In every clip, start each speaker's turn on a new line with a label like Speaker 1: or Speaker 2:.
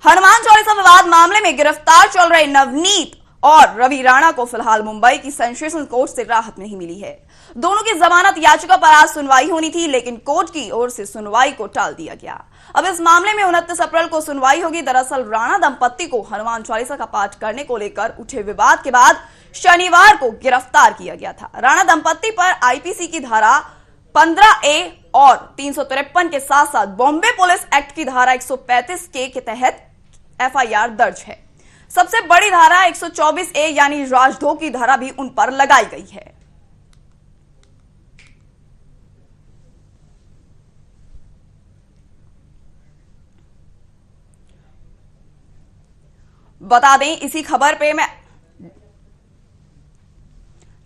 Speaker 1: हनुमान चालीसा विवाद मामले में गिरफ्तार चल रहे नवनीत और रवि राणा को फिलहाल मुंबई की सेशंस कोर्ट से राहत नहीं मिली है। दोनों की जमानत याचिका पर आज सुनवाई होनी थी, लेकिन कोर्ट की ओर से सुनवाई को टाल दिया गया। अब इस मामले में 29 अप्रैल को सुनवाई होगी। दरअसल राणा दंपत्ति को हनुमान चालीसा का पाठ करने को लेकर उठे विवाद के बाद शनिवार को गिरफ्तार किया गया था। राणा दंपत्ति पर आईपीसी की धारा 15A और 353 के साथ साथ बॉम्बे पुलिस एक्ट की धारा 135 के तहत एफआईआर दर्ज है। सबसे बड़ी धारा 124A यानी राजद्रोह की धारा भी उन पर लगाई गई है। बता दें, इसी खबर पे मैं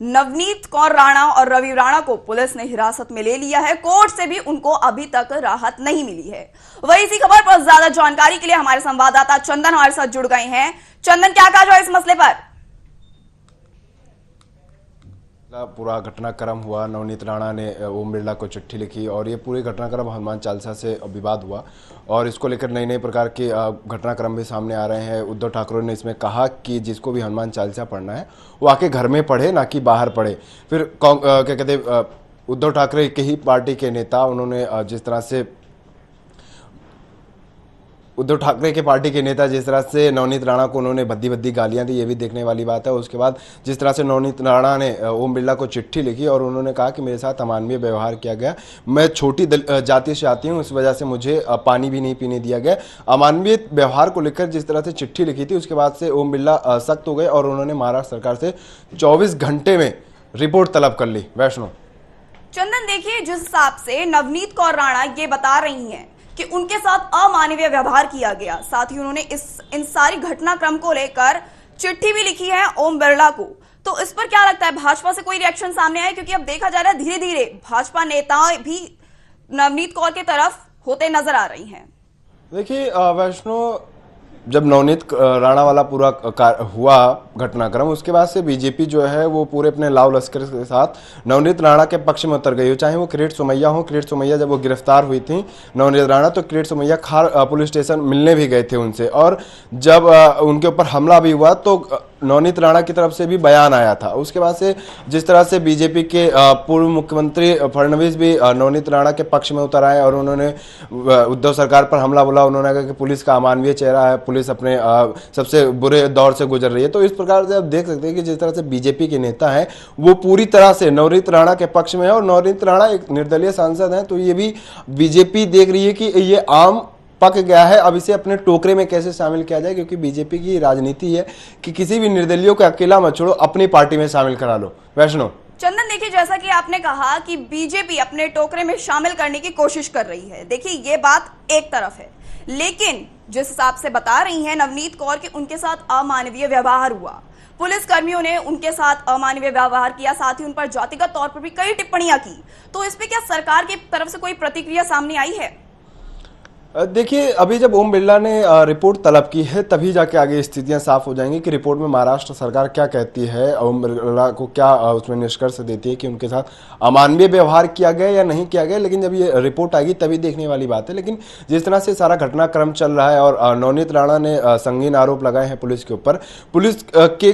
Speaker 1: नवनीत कौर राणा और रवि राणा को पुलिस ने हिरासत में ले लिया है। कोर्ट से भी उनको अभी तक राहत नहीं मिली है। वही इसी खबर पर ज्यादा जानकारी के लिए हमारे संवाददाता चंदन हमारे साथ जुड़ गए हैं। चंदन, क्या कहा जाए इस मसले पर?
Speaker 2: पूरा घटनाक्रम हुआ, नवनीत राणा ने ओम बिरला को चिट्ठी लिखी और ये पूरे घटनाक्रम हनुमान चालीसा से विवाद हुआ और इसको लेकर नई नई प्रकार के घटनाक्रम भी सामने आ रहे हैं। उद्धव ठाकरे ने इसमें कहा कि जिसको भी हनुमान चालीसा पढ़ना है वो आके घर में पढ़े, ना कि बाहर पढ़े। फिर क्या कहते उद्धव ठाकरे के ही पार्टी के नेता, उन्होंने जिस तरह से उद्धव ठाकरे के पार्टी के नेता जिस तरह से नवनीत राणा को उन्होंने भद्दी भद्दी गालियां दी, ये भी देखने वाली बात है। उसके बाद जिस तरह से नवनीत राणा ने ओम बिरला को चिट्ठी लिखी और उन्होंने कहा कि मेरे साथ अमानवीय व्यवहार किया गया, मैं छोटी जाति से आती हूं, इस वजह से मुझे पानी भी नहीं पीने दिया गया। अमानवीय व्यवहार को लेकर जिस तरह से चिट्ठी लिखी थी, उसके बाद से ओम बिरला सख्त हो गए और उन्होंने महाराष्ट्र सरकार से 24 घंटे में रिपोर्ट तलब कर ली। वैष्णो
Speaker 1: चंदन, देखिए, जिस हिसाब से नवनीत कौर राणा ये बता रही हैं कि उनके साथ अमानवीय व्यवहार किया गया, साथ ही उन्होंने इन सारी घटनाक्रम को लेकर चिट्ठी भी लिखी है ओम बिरला को, तो इस पर क्या लगता है, भाजपा से कोई रिएक्शन सामने आया? क्योंकि अब देखा जा रहा है धीरे धीरे भाजपा नेताएं भी नवनीत कौर की तरफ होते नजर आ रही हैं।
Speaker 2: देखिए वैष्णो, जब नवनीत राणा वाला पूरा हुआ घटनाक्रम, उसके बाद से बीजेपी जो है वो पूरे अपने लाव लश्कर के साथ नवनीत राणा के पक्ष में उतर गई हो। चाहे वो किरीट सोमैया हो, किरीट सोमैया जब वो गिरफ्तार हुई थी नवनीत राणा, तो किरीट सोमैया खार पुलिस स्टेशन मिलने भी गए थे उनसे, और जब उनके ऊपर हमला भी हुआ तो नवनीत राणा की तरफ से भी बयान आया था। उसके बाद से जिस तरह से बीजेपी के पूर्व मुख्यमंत्री फडणवीस भी नवनीत राणा के पक्ष में उतर आए और उन्होंने उद्धव सरकार पर हमला बोला। उन्होंने कहा कि पुलिस का अमानवीय चेहरा है, पुलिस अपने सबसे बुरे दौर से गुजर रही है। तो इस प्रकार से आप देख सकते हैं कि जिस तरह से बीजेपी के नेता हैं वो पूरी तरह से नवनीत राणा के पक्ष में है, और नवनीत राणा एक निर्दलीय सांसद हैं, तो ये भी बीजेपी देख रही है कि ये आम पक गया है, अब इसे अपने टोकरे में कैसे शामिल किया जाए, क्योंकि बीजेपी की राजनीति है कि किसी भी निर्दलीय को अकेला मत छोड़ो, अपनी पार्टी में शामिल करा लो। वैष्णो
Speaker 1: चंदन, देखिए, जैसा कि आपने कहा कि बीजेपी अपने टोकरे में शामिल करने की कोशिश कर रही है, देखिए ये बात एक तरफ है, लेकिन जिस हिसाब से बता रही है नवनीत कौर कि उनके साथ अमानवीय व्यवहार हुआ, पुलिस कर्मियों ने उनके साथ अमानवीय व्यवहार किया, साथ ही उन पर जातिगत तौर पर भी कई टिप्पणियां की, तो इस पे क्या सरकार की तरफ से कोई प्रतिक्रिया सामने आई है?
Speaker 2: देखिए, अभी जब ओम बिरला ने रिपोर्ट तलब की है तभी जाके आगे स्थितियां साफ हो जाएंगी कि रिपोर्ट में महाराष्ट्र सरकार क्या कहती है, ओम बिरला को क्या उसमें निष्कर्ष देती है कि उनके साथ अमानवीय व्यवहार किया गया या नहीं किया गया। लेकिन जब ये रिपोर्ट आएगी तभी देखने वाली बात है। लेकिन जिस तरह से सारा घटनाक्रम चल रहा है और नवनीत राणा ने संगीन आरोप लगाए हैं पुलिस के ऊपर, पुलिस के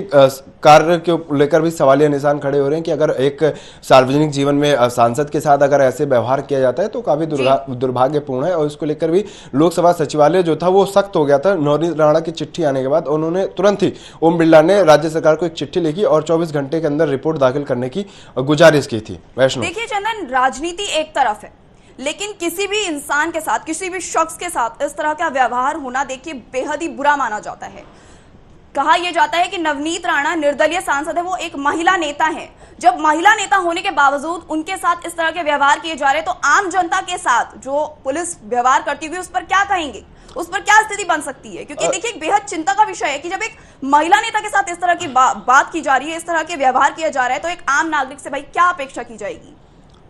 Speaker 2: कार्य के लेकर भी सवालिया निशान खड़े हो रहे हैं कि अगर एक सार्वजनिक जीवन में सांसद के साथ अगर ऐसे व्यवहार किया जाता है तो काफी दुर्भाग्यपूर्ण है। और इसको लेकर भी लोकसभा सचिवालय जो था वो सख्त हो गया था नवनीत राणा की चिट्ठी आने के बाद। उन्होंने तुरंत ही ओम बिरला ने राज्य सरकार को एक चिट्ठी लिखी और 24 घंटे के अंदर रिपोर्ट दाखिल करने की गुजारिश की थी। वैष्णो,
Speaker 1: देखिए चंदन, राजनीति एक तरफ है, लेकिन किसी भी इंसान के साथ, किसी भी शख्स के साथ इस तरह का व्यवहार होना देखिए बेहद ही बुरा माना जाता है। कहा यह जाता है कि नवनीत राणा निर्दलीय सांसद है, वो एक महिला नेता है। जब महिला नेता होने के बावजूद उनके साथ इस तरह के व्यवहार किए जा रहे, तो आम जनता के साथ जो पुलिस व्यवहार करती हुई उस पर क्या कहेंगे, उस पर क्या स्थिति बन सकती है? क्योंकि देखिए एक बेहद चिंता का विषय है कि जब एक महिला नेता के साथ इस तरह की बात की जा रही है, इस तरह के व्यवहार किया जा रहा है, तो एक आम नागरिक से भाई क्या अपेक्षा की जाएगी?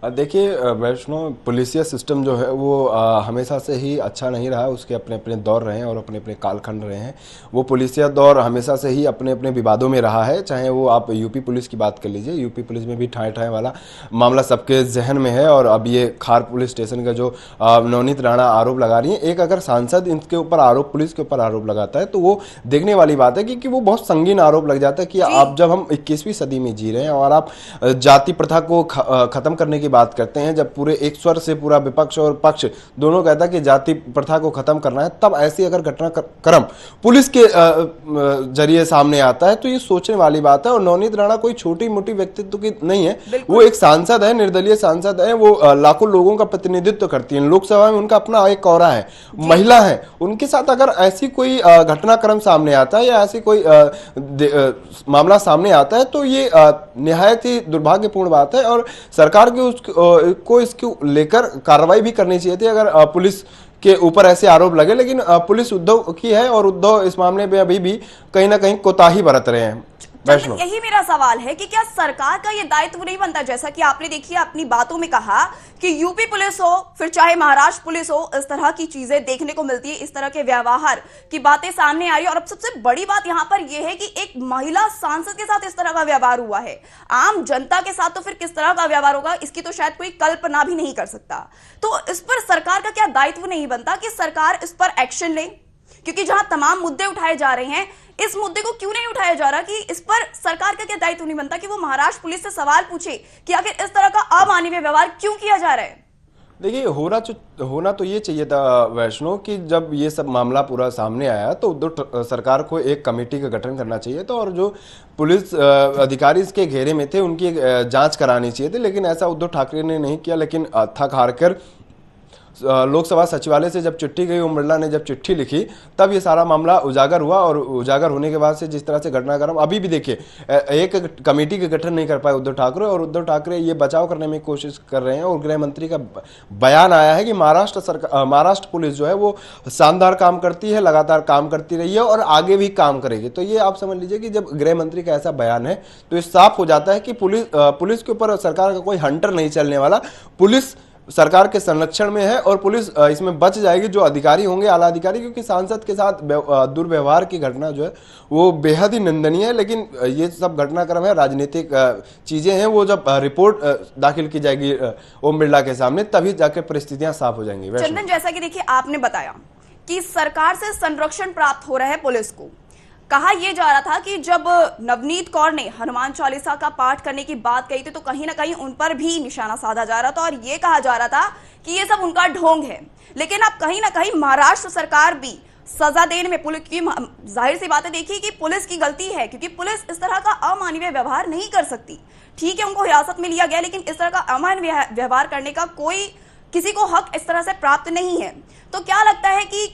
Speaker 2: देखिए वैष्णो, पुलिसिया सिस्टम जो है वो हमेशा से ही अच्छा नहीं रहा। उसके अपने अपने दौर रहे हैं और अपने अपने कालखंड रहे हैं। वो पुलिसिया दौर हमेशा से ही अपने अपने विवादों में रहा है। चाहे वो आप यूपी पुलिस की बात कर लीजिए, यूपी पुलिस में भी ठाए ठाए वाला मामला सबके जहन में है। और अब ये खार पुलिस स्टेशन का जो नवनीत राणा आरोप लगा रही है, एक अगर सांसद इनके ऊपर आरोप, पुलिस के ऊपर आरोप लगाता है तो वो देखने वाली बात है क्योंकि वो बहुत संगीन आरोप लग जाता है कि आप, जब हम 21वीं सदी में जी रहे हैं और आप जाति प्रथा को खत्म करने की बात करते हैं, जब पूरे एक स्वर से पूरा विपक्ष और पक्ष दोनों कहता है कि जाति प्रथा को खत्म करना है, तब ऐसी अगर घटनाक्रम पुलिस के जरिए सामने आता है तो ये सोचने वाली बात है। और नवनीत राणा कोई छोटी मोटी व्यक्तित्व की नहीं है, वो एक सांसद है, निर्दलीय सांसद है। वो लाखों लोगों का प्रतिनिधित्व करती है। लोकसभा में उनका अपना एक कौरा है, महिला है। उनके साथ अगर ऐसी कोई घटनाक्रम सामने आता है या ऐसी कोई मामला सामने आता है तो ये निहायत ही दुर्भाग्यपूर्ण बात है। और सरकार को इसको लेकर कार्रवाई भी करनी चाहिए थी अगर पुलिस के ऊपर ऐसे आरोप लगे। लेकिन पुलिस उद्धव की है और उद्धव इस मामले में अभी भी कहीं ना कहीं कोताही बरत रहे हैं।
Speaker 1: यही मेरा सवाल है कि क्या सरकार का ये दायित्व नहीं बनता, जैसा कि आपने देखिए अपनी बातों में कहा कि यूपी पुलिस हो फिर चाहे महाराष्ट्र पुलिस हो, इस तरह की चीजें देखने को मिलती है, इस तरह के व्यवहार की बातें सामने आ रही है। और अब सबसे बड़ी बात यहां पर यह है कि एक महिला सांसद के साथ इस तरह का व्यवहार हुआ है। आम जनता के साथ तो फिर किस तरह का व्यवहार होगा, इसकी तो शायद कोई कल्पना भी नहीं कर सकता। तो इस पर सरकार का क्या दायित्व नहीं बनता कि सरकार इस पर एक्शन ले? क्योंकि जहां तमाम मुद्दे उठाए जा रहे हैं, इस मुद्दे को क्यों नहीं उठाया जा रहा कि इस पर सरकार का क्या दायित्व नहीं बनता कि वो महाराष्ट्र पुलिस से सवाल पूछे कि आखिर इस तरह का अमानवीय व्यवहार क्यों किया जा रहा है?
Speaker 2: देखिए, होना तो ये चाहिए था वैष्णो कि जब ये सब मामला पूरा सामने आया तो उद्धव सरकार को एक कमेटी का गठन करना चाहिए था और जो पुलिस अधिकारी इसके घेरे में थे उनकी जांच करानी चाहिए थी। लेकिन ऐसा उद्धव ठाकरे ने नहीं किया। लेकिन थक हार कर लोकसभा सचिवालय से जब चिट्ठी गई, ओम बिरला ने जब चिट्ठी लिखी, तब ये सारा मामला उजागर हुआ। और उजागर होने के बाद से जिस तरह से घटनाक्रम अभी भी देखिए, एक कमेटी का गठन नहीं कर पाए उद्धव ठाकरे, और उद्धव ठाकरे ये बचाव करने में कोशिश कर रहे हैं। और गृह मंत्री का बयान आया है कि महाराष्ट्र पुलिस जो है वो शानदार काम करती है, लगातार काम करती रही है और आगे भी काम करेगी। तो ये आप समझ लीजिए कि जब गृह मंत्री का ऐसा बयान है तो ये साफ हो जाता है कि पुलिस के ऊपर सरकार का कोई हंटर नहीं चलने वाला। पुलिस सरकार के संरक्षण में है और पुलिस इसमें बच जाएगी। जो अधिकारी होंगे, आला अधिकारी, क्योंकि सांसद के साथ दुर्व्यवहार की घटना जो है वो बेहद ही निंदनीय है। लेकिन ये सब घटनाक्रम है, राजनीतिक चीजें हैं। वो जब रिपोर्ट दाखिल की जाएगी ओम बिरला के सामने, तभी जाकर परिस्थितियां साफ हो जाएंगी।
Speaker 1: चंदन, जैसा कि देखिए आपने बताया कि सरकार से संरक्षण प्राप्त हो रहा है पुलिस को। कहा यह जा रहा था कि जब नवनीत कौर ने हनुमान चालीसा का पाठ करने की बात कही थी तो कहीं ना कहीं उन पर भी निशाना साधा जा रहा था और यह कहा जा रहा था कि ये सब उनका ढोंग है। लेकिन अब कहीं ना कहीं महाराष्ट्र सरकार भी सजा देने में, पुलिस की जाहिर सी बात है, देखिए कि पुलिस की गलती है क्योंकि पुलिस इस तरह का अमानवीय व्यवहार नहीं कर सकती। ठीक है, उनको हिरासत में लिया गया, लेकिन इस तरह का अमानवीय व्यवहार करने का कोई किसी को हक इस तरह से प्राप्त नहीं है। तो क्या लगता है कि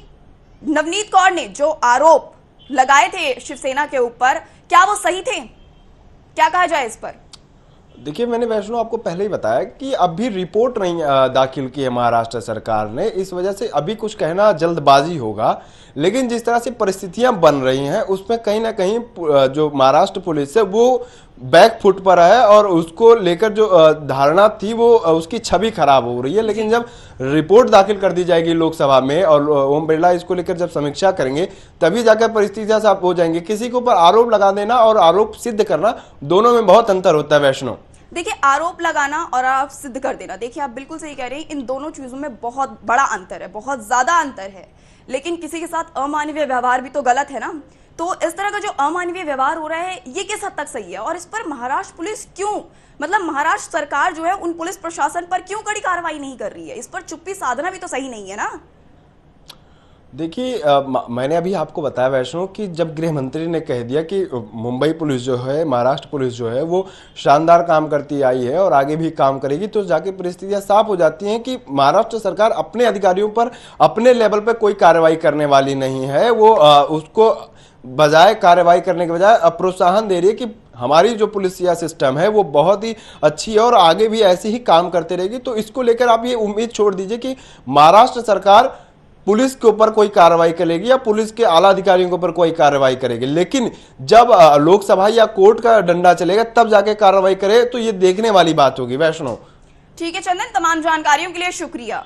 Speaker 1: नवनीत कौर ने जो आरोप लगाए थे शिवसेना के ऊपर, क्या वो सही थे? क्या कहा जाए इस पर?
Speaker 2: देखिए, मैंने वैष्णो आपको पहले ही बताया कि अभी रिपोर्ट नहीं दाखिल की है महाराष्ट्र सरकार ने, इस वजह से अभी कुछ कहना जल्दबाजी होगा। लेकिन जिस तरह से परिस्थितियां बन रही हैं उसमें कहीं ना कहीं जो महाराष्ट्र पुलिस है वो बैक फुट पर है और उसको लेकर जो धारणा थी वो उसकी छवि खराब हो रही है। लेकिन जब रिपोर्ट दाखिल कर दी जाएगी लोकसभा में और ओम बिरला इसको लेकर जब समीक्षा करेंगे, तभी जाकर परिस्थितियां साफ हो जाएंगी। किसी के ऊपर आरोप लगा देना और आरोप सिद्ध करना, दोनों में बहुत अंतर होता है वैष्णो।
Speaker 1: देखिए, आरोप लगाना और आरोप सिद्ध कर देना, देखिए आप बिल्कुल सही कह रहे हैं, इन दोनों चीजों में बहुत बड़ा अंतर है, बहुत ज्यादा अंतर है। लेकिन किसी के साथ अमानवीय व्यवहार भी तो गलत है ना। तो इस तरह का जो अमानवीय व्यवहार हो रहा है ये किस हद तक सही है? और इस पर महाराष्ट्र पुलिस क्यों, मतलब महाराष्ट्र सरकार जो है उन पुलिस प्रशासन पर क्यों कड़ी कार्रवाई नहीं कर रही है? इस पर चुप्पी साधना भी तो सही नहीं है ना।
Speaker 2: देखिए, मैंने अभी आपको बताया वैष्णो कि जब गृह मंत्री ने कह दिया कि मुंबई पुलिस जो है, महाराष्ट्र पुलिस जो है वो शानदार काम करती आई है और आगे भी काम करेगी, तो जाके परिस्थितियां साफ हो जाती हैं कि महाराष्ट्र सरकार अपने अधिकारियों पर अपने लेवल पर कोई कार्रवाई करने वाली नहीं है। वो उसको बजाय कार्रवाई करने के बजाय प्रोत्साहन दे रही है कि हमारी जो पुलिसिया सिस्टम है वो बहुत ही अच्छी है और आगे भी ऐसे ही काम करते रहेगी। तो इसको लेकर आप ये उम्मीद छोड़ दीजिए कि महाराष्ट्र सरकार पुलिस के ऊपर कोई कार्रवाई करेगी या पुलिस के आला अधिकारियों के ऊपर कोई कार्रवाई करेगी। लेकिन जब लोकसभा या कोर्ट का डंडा चलेगा तब जाके कार्रवाई करे, तो ये देखने वाली बात होगी वैष्णो।
Speaker 1: ठीक है चंदन, तमाम जानकारियों के लिए शुक्रिया।